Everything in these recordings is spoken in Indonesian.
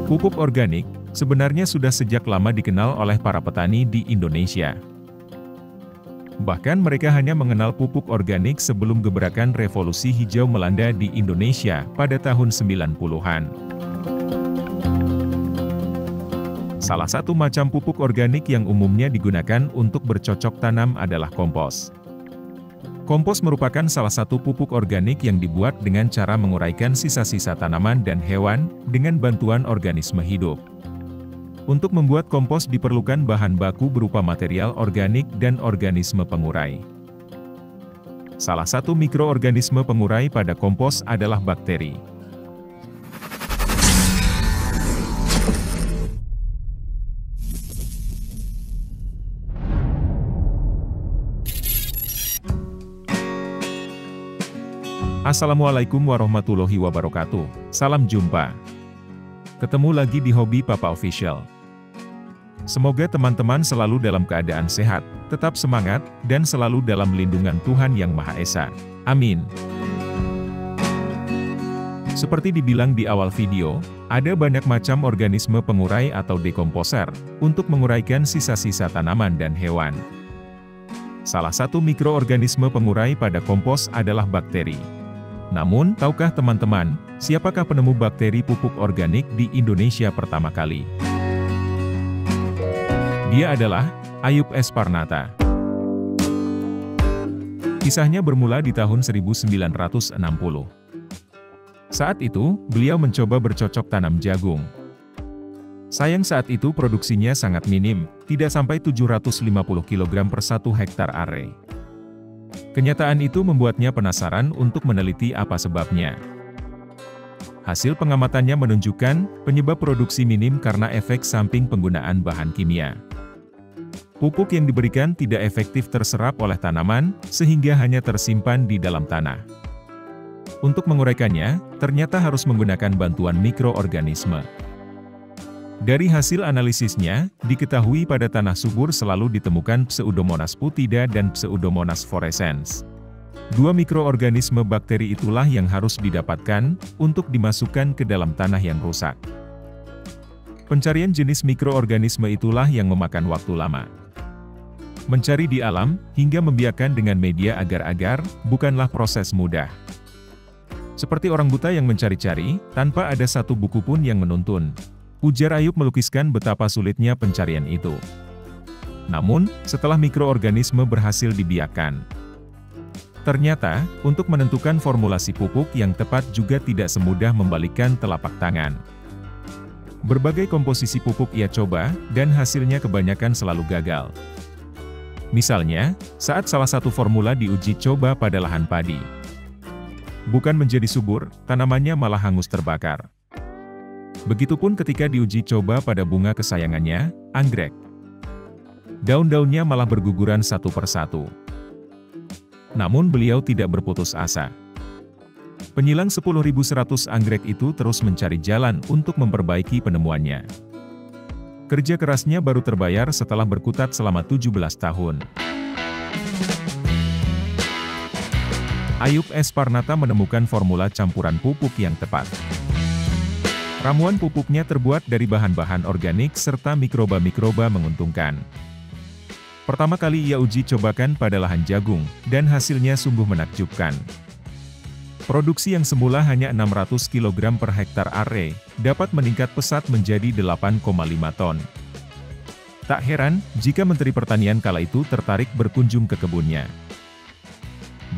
Pupuk organik sebenarnya sudah sejak lama dikenal oleh para petani di Indonesia. Bahkan mereka hanya mengenal pupuk organik sebelum gebrakan revolusi hijau melanda di Indonesia pada tahun 90-an. Salah satu macam pupuk organik yang umumnya digunakan untuk bercocok tanam adalah kompos. Kompos merupakan salah satu pupuk organik yang dibuat dengan cara menguraikan sisa-sisa tanaman dan hewan dengan bantuan organisme hidup. Untuk membuat kompos diperlukan bahan baku berupa material organik dan organisme pengurai. Salah satu mikroorganisme pengurai pada kompos adalah bakteri. Assalamualaikum warahmatullahi wabarakatuh. Salam jumpa. Ketemu lagi di Hobi Papa Official. Semoga teman-teman selalu dalam keadaan sehat, tetap semangat, dan selalu dalam lindungan Tuhan Yang Maha Esa. Amin. Seperti dibilang di awal video, ada banyak macam organisme pengurai atau dekomposer untuk menguraikan sisa-sisa tanaman dan hewan. Salah satu mikroorganisme pengurai pada kompos adalah bakteri. Namun, tahukah teman-teman, siapakah penemu bakteri pupuk organik di Indonesia pertama kali? Dia adalah Ayub S. Parnata. Kisahnya bermula di tahun 1960. Saat itu, beliau mencoba bercocok tanam jagung. Sayang saat itu produksinya sangat minim, tidak sampai 750 kg per 1 hektar are. Kenyataan itu membuatnya penasaran untuk meneliti apa sebabnya. Hasil pengamatannya menunjukkan, penyebab produksi minim karena efek samping penggunaan bahan kimia. Pupuk yang diberikan tidak efektif terserap oleh tanaman, sehingga hanya tersimpan di dalam tanah. Untuk menguraikannya, ternyata harus menggunakan bantuan mikroorganisme. Dari hasil analisisnya, diketahui pada tanah subur selalu ditemukan Pseudomonas putida dan Pseudomonas fluorescens. Dua mikroorganisme bakteri itulah yang harus didapatkan untuk dimasukkan ke dalam tanah yang rusak. Pencarian jenis mikroorganisme itulah yang memakan waktu lama. Mencari di alam, hingga membiarkan dengan media agar-agar, bukanlah proses mudah. Seperti orang buta yang mencari-cari, tanpa ada satu buku pun yang menuntun. Ujar Ayub melukiskan betapa sulitnya pencarian itu. Namun, setelah mikroorganisme berhasil dibiakkan, ternyata, untuk menentukan formulasi pupuk yang tepat juga tidak semudah membalikkan telapak tangan. Berbagai komposisi pupuk ia coba, dan hasilnya kebanyakan selalu gagal. Misalnya, saat salah satu formula diuji coba pada lahan padi. Bukan menjadi subur, tanamannya malah hangus terbakar. Begitupun ketika diuji coba pada bunga kesayangannya, anggrek. Daun-daunnya malah berguguran satu persatu. Namun beliau tidak berputus asa. Penyilang 10.100 anggrek itu terus mencari jalan untuk memperbaiki penemuannya. Kerja kerasnya baru terbayar setelah berkutat selama 17 tahun. Ayub S. Parnata menemukan formula campuran pupuk yang tepat. Ramuan pupuknya terbuat dari bahan-bahan organik serta mikroba-mikroba menguntungkan. Pertama kali ia uji cobakan pada lahan jagung, dan hasilnya sungguh menakjubkan. Produksi yang semula hanya 600 kg per hektar are, dapat meningkat pesat menjadi 8,5 ton. Tak heran, jika Menteri Pertanian kala itu tertarik berkunjung ke kebunnya.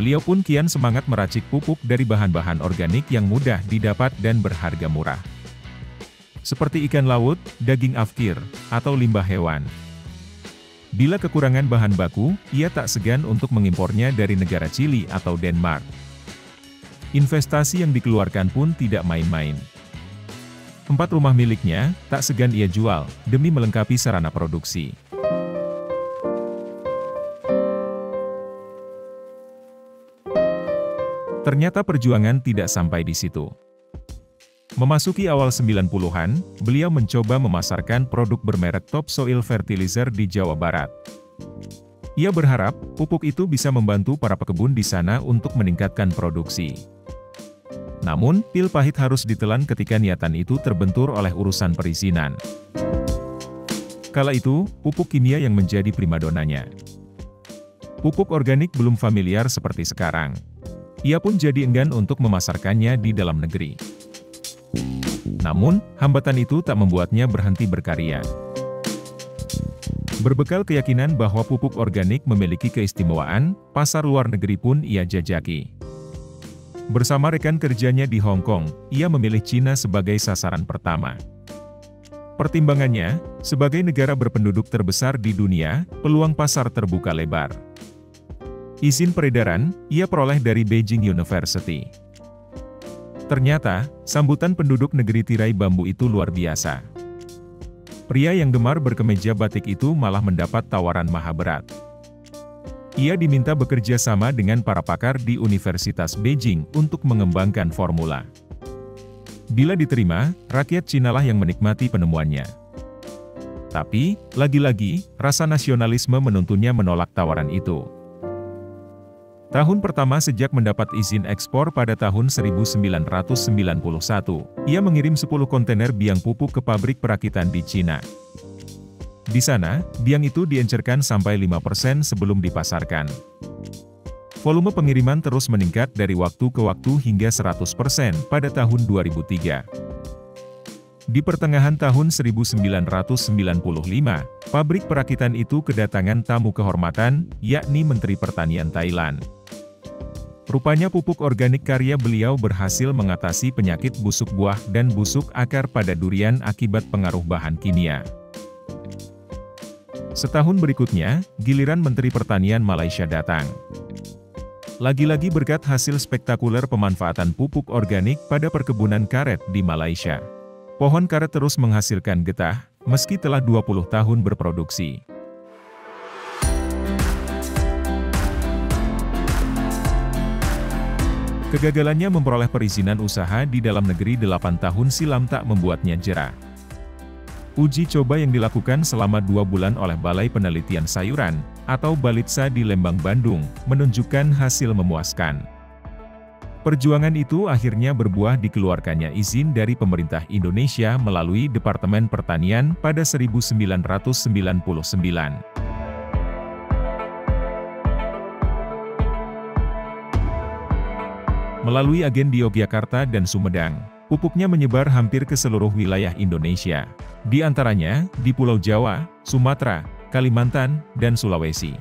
Beliau pun kian semangat meracik pupuk dari bahan-bahan organik yang mudah didapat dan berharga murah. Seperti ikan laut, daging afkir, atau limbah hewan. Bila kekurangan bahan baku, ia tak segan untuk mengimpornya dari negara Chili atau Denmark. Investasi yang dikeluarkan pun tidak main-main. 4 rumah miliknya, tak segan ia jual, demi melengkapi sarana produksi. Ternyata perjuangan tidak sampai di situ. Memasuki awal 90-an, beliau mencoba memasarkan produk bermerek Top Soil Fertilizer di Jawa Barat. Ia berharap, pupuk itu bisa membantu para pekebun di sana untuk meningkatkan produksi. Namun, pil pahit harus ditelan ketika niatan itu terbentur oleh urusan perizinan. Kala itu, pupuk kimia yang menjadi primadonanya. Pupuk organik belum familiar seperti sekarang. Ia pun jadi enggan untuk memasarkannya di dalam negeri. Namun, hambatan itu tak membuatnya berhenti berkarya. Berbekal keyakinan bahwa pupuk organik memiliki keistimewaan, pasar luar negeri pun ia jajaki. Bersama rekan kerjanya di Hong Kong, ia memilih Cina sebagai sasaran pertama. Pertimbangannya, sebagai negara berpenduduk terbesar di dunia, peluang pasar terbuka lebar. Izin peredaran, ia peroleh dari Beijing University. Ternyata, sambutan penduduk negeri tirai bambu itu luar biasa. Pria yang gemar berkemeja batik itu malah mendapat tawaran maha berat. Ia diminta bekerja sama dengan para pakar di Universitas Beijing untuk mengembangkan formula. Bila diterima, rakyat Cinalah yang menikmati penemuannya. Tapi, lagi-lagi, rasa nasionalisme menuntunnya menolak tawaran itu. Tahun pertama sejak mendapat izin ekspor pada tahun 1991, ia mengirim 10 kontainer biang pupuk ke pabrik perakitan di Cina. Di sana, biang itu diencerkan sampai 5% sebelum dipasarkan. Volume pengiriman terus meningkat dari waktu ke waktu hingga 100% pada tahun 2003. Di pertengahan tahun 1995, pabrik perakitan itu kedatangan tamu kehormatan, yakni Menteri Pertanian Thailand. Rupanya pupuk organik karya beliau berhasil mengatasi penyakit busuk buah dan busuk akar pada durian akibat pengaruh bahan kimia. Setahun berikutnya, giliran Menteri Pertanian Malaysia datang. Lagi-lagi berkat hasil spektakuler pemanfaatan pupuk organik pada perkebunan karet di Malaysia. Pohon karet terus menghasilkan getah, meski telah 20 tahun berproduksi. Kegagalannya memperoleh perizinan usaha di dalam negeri 8 tahun silam tak membuatnya jera. Uji coba yang dilakukan selama 2 bulan oleh Balai Penelitian Sayuran, atau Balitsa di Lembang, Bandung, menunjukkan hasil memuaskan. Perjuangan itu akhirnya berbuah dikeluarkannya izin dari pemerintah Indonesia melalui Departemen Pertanian pada 1999. Melalui agen di Yogyakarta dan Sumedang, pupuknya menyebar hampir ke seluruh wilayah Indonesia, di antaranya di Pulau Jawa, Sumatera, Kalimantan, dan Sulawesi.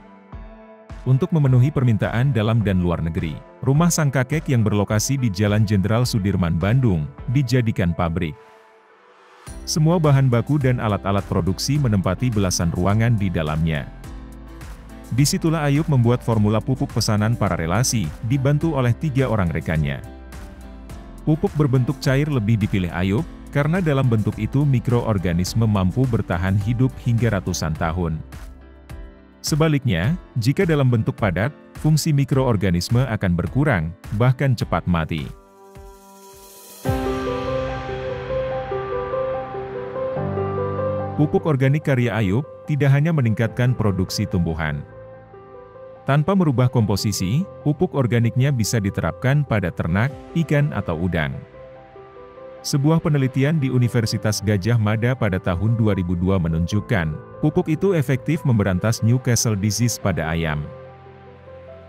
Untuk memenuhi permintaan dalam dan luar negeri, rumah sang kakek yang berlokasi di Jalan Jenderal Sudirman, Bandung, dijadikan pabrik. Semua bahan baku dan alat-alat produksi menempati belasan ruangan di dalamnya. Disitulah Ayub membuat formula pupuk pesanan para relasi, dibantu oleh 3 orang rekannya. Pupuk berbentuk cair lebih dipilih Ayub, karena dalam bentuk itu mikroorganisme mampu bertahan hidup hingga ratusan tahun. Sebaliknya, jika dalam bentuk padat, fungsi mikroorganisme akan berkurang, bahkan cepat mati. Pupuk organik karya Ayub tidak hanya meningkatkan produksi tumbuhan. Tanpa merubah komposisi, pupuk organiknya bisa diterapkan pada ternak, ikan atau udang. Sebuah penelitian di Universitas Gadjah Mada pada tahun 2002 menunjukkan, pupuk itu efektif memberantas Newcastle disease pada ayam.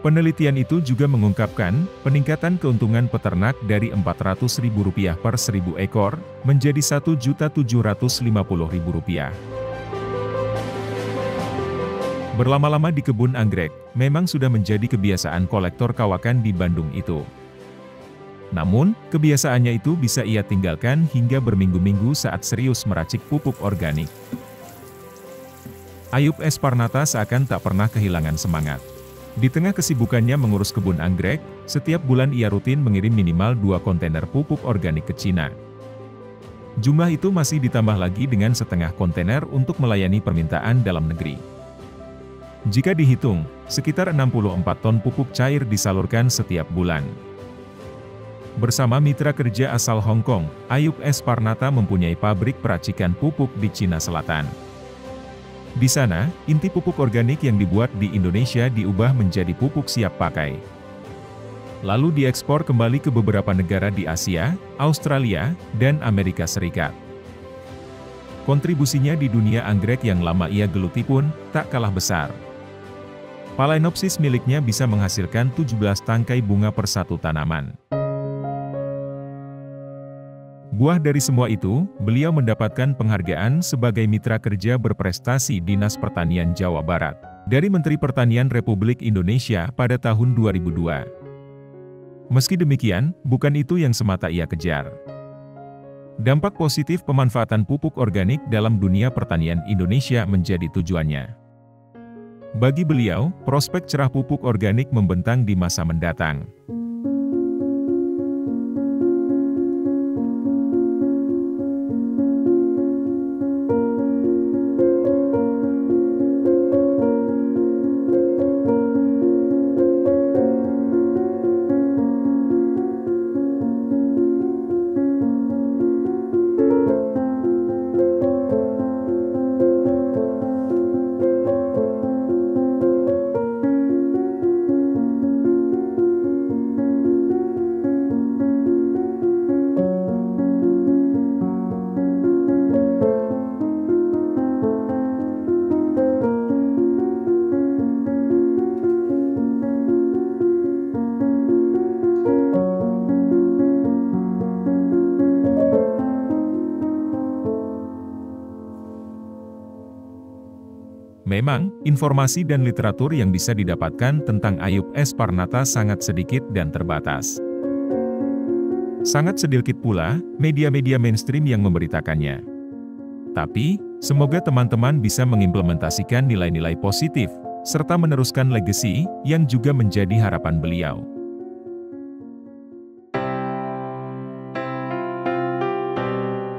Penelitian itu juga mengungkapkan, peningkatan keuntungan peternak dari Rp400.000 per 1.000 ekor, menjadi Rp1.750.000. Berlama-lama di kebun anggrek, memang sudah menjadi kebiasaan kolektor kawakan di Bandung itu. Namun, kebiasaannya itu bisa ia tinggalkan hingga berminggu-minggu saat serius meracik pupuk organik. Ayub S. Parnata seakan tak pernah kehilangan semangat. Di tengah kesibukannya mengurus kebun anggrek, setiap bulan ia rutin mengirim minimal 2 kontainer pupuk organik ke Cina. Jumlah itu masih ditambah lagi dengan setengah kontainer untuk melayani permintaan dalam negeri. Jika dihitung, sekitar 64 ton pupuk cair disalurkan setiap bulan. Bersama mitra kerja asal Hong Kong, Ayub S. Parnata mempunyai pabrik peracikan pupuk di Cina Selatan. Di sana, inti pupuk organik yang dibuat di Indonesia diubah menjadi pupuk siap pakai. lalu diekspor kembali ke beberapa negara di Asia, Australia, dan Amerika Serikat. Kontribusinya di dunia anggrek yang lama ia geluti pun tak kalah besar. Phalaenopsis miliknya bisa menghasilkan 17 tangkai bunga per satu tanaman. Buah dari semua itu, beliau mendapatkan penghargaan sebagai mitra kerja berprestasi Dinas Pertanian Jawa Barat dari Menteri Pertanian Republik Indonesia pada tahun 2002. Meski demikian, bukan itu yang semata ia kejar. Dampak positif pemanfaatan pupuk organik dalam dunia pertanian Indonesia menjadi tujuannya. Bagi beliau, prospek cerah pupuk organik membentang di masa mendatang. Memang, informasi dan literatur yang bisa didapatkan tentang Ayub S. Parnata sangat sedikit dan terbatas. Sangat sedikit pula, media-media mainstream yang memberitakannya. Tapi, semoga teman-teman bisa mengimplementasikan nilai-nilai positif, serta meneruskan legasi, yang juga menjadi harapan beliau.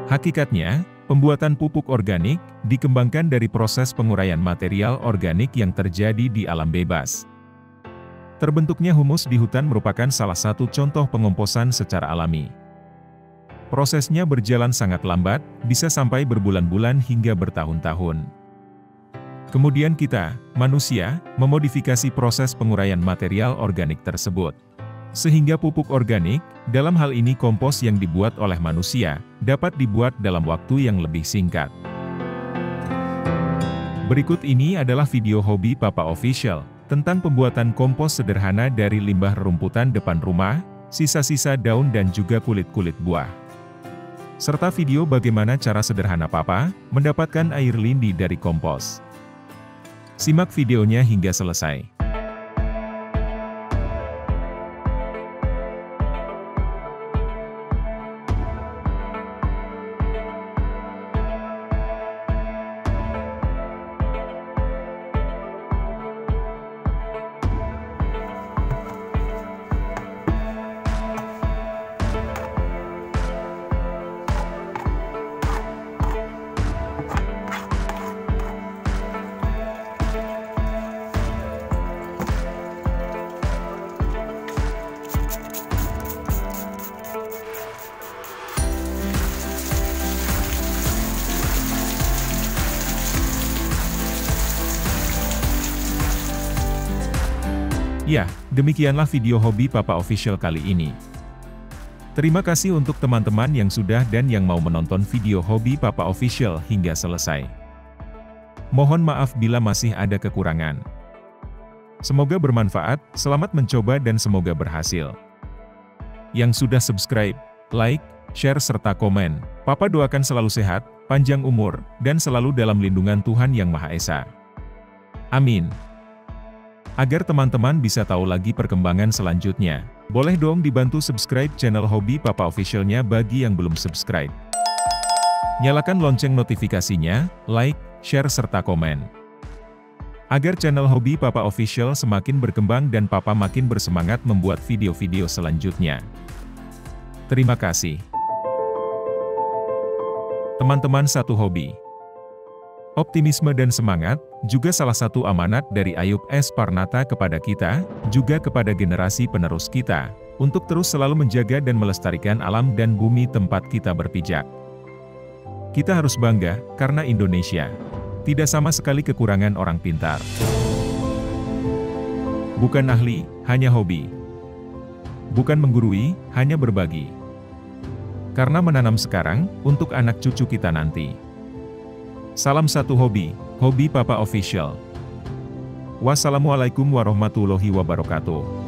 Hakikatnya, pembuatan pupuk organik dikembangkan dari proses penguraian material organik yang terjadi di alam bebas. Terbentuknya humus di hutan merupakan salah satu contoh pengomposan secara alami. Prosesnya berjalan sangat lambat, bisa sampai berbulan-bulan hingga bertahun-tahun. Kemudian kita, manusia, memodifikasi proses penguraian material organik tersebut. Sehingga pupuk organik, dalam hal ini kompos yang dibuat oleh manusia, dapat dibuat dalam waktu yang lebih singkat. Berikut ini adalah video hobi Papa Official, tentang pembuatan kompos sederhana dari limbah rerumputan depan rumah, sisa-sisa daun dan juga kulit-kulit buah. Serta video bagaimana cara sederhana Papa, mendapatkan air lindi dari kompos. Simak videonya hingga selesai. Ya, demikianlah video hobi Papa Official kali ini. Terima kasih untuk teman-teman yang sudah dan yang mau menonton video hobi Papa Official hingga selesai. Mohon maaf bila masih ada kekurangan. Semoga bermanfaat, selamat mencoba dan semoga berhasil. Yang sudah subscribe, like, share serta komen, Papa doakan selalu sehat, panjang umur, dan selalu dalam lindungan Tuhan Yang Maha Esa. Amin. Agar teman-teman bisa tahu lagi perkembangan selanjutnya, boleh dong dibantu subscribe channel Hobi Papa Official-nya bagi yang belum subscribe. Nyalakan lonceng notifikasinya, like, share serta komen. Agar channel Hobi Papa Official semakin berkembang dan Papa makin bersemangat membuat video-video selanjutnya. Terima kasih. Teman-teman satu hobi. Optimisme dan semangat, juga salah satu amanat dari Ayub S. Parnata kepada kita, juga kepada generasi penerus kita, untuk terus selalu menjaga dan melestarikan alam dan bumi tempat kita berpijak. Kita harus bangga, karena Indonesia tidak sama sekali kekurangan orang pintar. Bukan ahli, hanya hobi. Bukan menggurui, hanya berbagi. Karena menanam sekarang, untuk anak cucu kita nanti. Salam satu hobi, Hobi Papa Official. Wassalamualaikum warahmatullahi wabarakatuh.